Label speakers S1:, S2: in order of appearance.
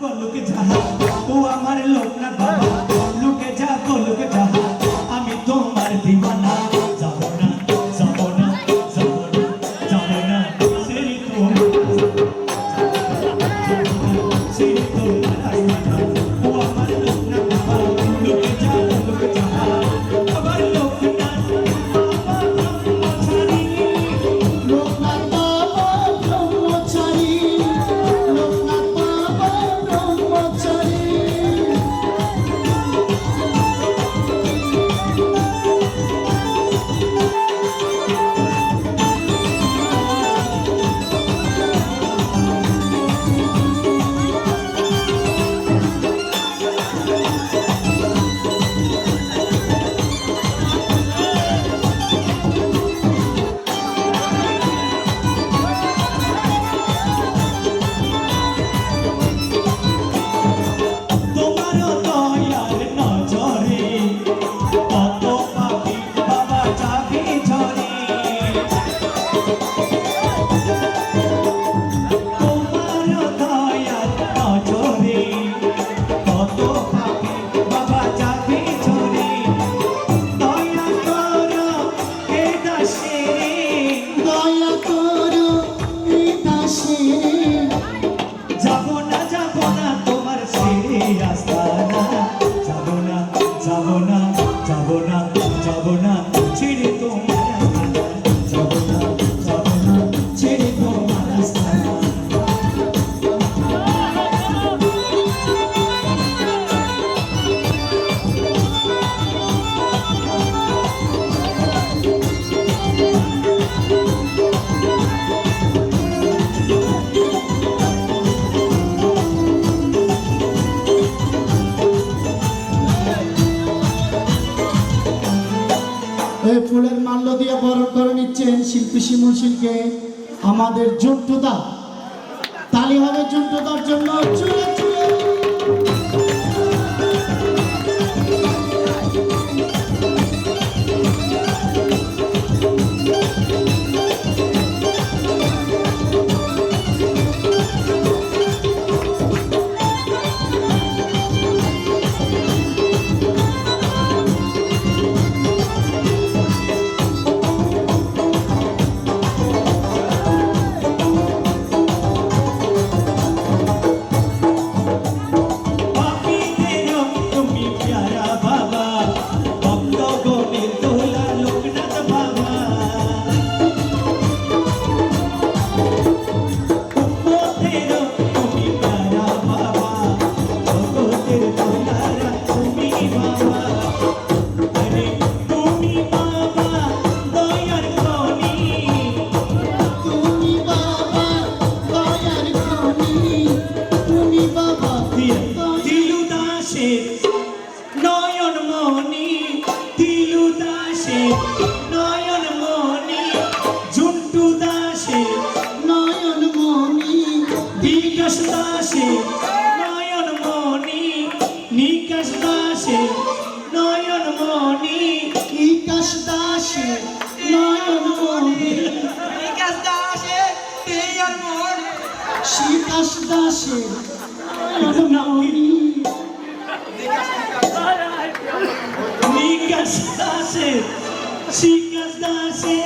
S1: বলুকে যাহা ও আমার লোকনাথ বাবা লুকে যা বলুকে যাহা আমি তোমার দিওয়ানা যাব না যাব না যাব না যাব না সেই তোমার ও আমার লোকনাথ বাবা লুকে যা বলুকে যাহা আমার লোকনাথ বাবা ব্রহ্মচারী
S2: লোকনাথ বাবা ব্রহ্মচারী লোকনাথ বাবা ব্রহ্মচারী
S1: তোমার দয়ার নজরে কত পাপী বাবা যাবে ঝরে তোমার দয়ার নজরে কত পাপী বাবা যাবে ঝরে দয়া করো হে দাসে
S2: দয়া করো এ দাসে
S1: যাব না তোমার ছেড়ে আস্তানা যাব না যাব না যাব না যাব না ছেড়ে তোমার আস্তানা যাব না যাব না ছেড়ে তোমার আস্তানা
S2: এই ফুলের মাল্য দিয়ে বরণ করে নিচ্ছেন শিল্পী শিমুল শিলকে আমাদের জন্টুদা তালি হবে জন্টুদার জন্য চুলে চুলে
S1: পাপীদের তুমি প্যারা বাবা ভক্ত গণে তোলা লোকনাথ বাবা উম্মতের তুমি প্যারা বাবা জগতের তোলারা তুমি বাবা আরে তুমি বাবা দয়ার ধনী
S2: তুমি বাবা দয়ার খনি তুমি বাবা
S1: দিলু দাসে নয়ন মনি দিলু দাসে নয়ন মনি ঝুন্টু দাসে
S2: নয়ন মনি
S1: বিকাশ দাসে নয়ন মনি নিকাশ দাসে নয়ন মনি
S2: বিকাশ দাসে নয়ন মনি
S3: বিকাশ দাসে তেয়ার মন
S2: শিকাশ দাসে নয়ন মনি
S1: নিকাশ দাসে শিকাশ দাসে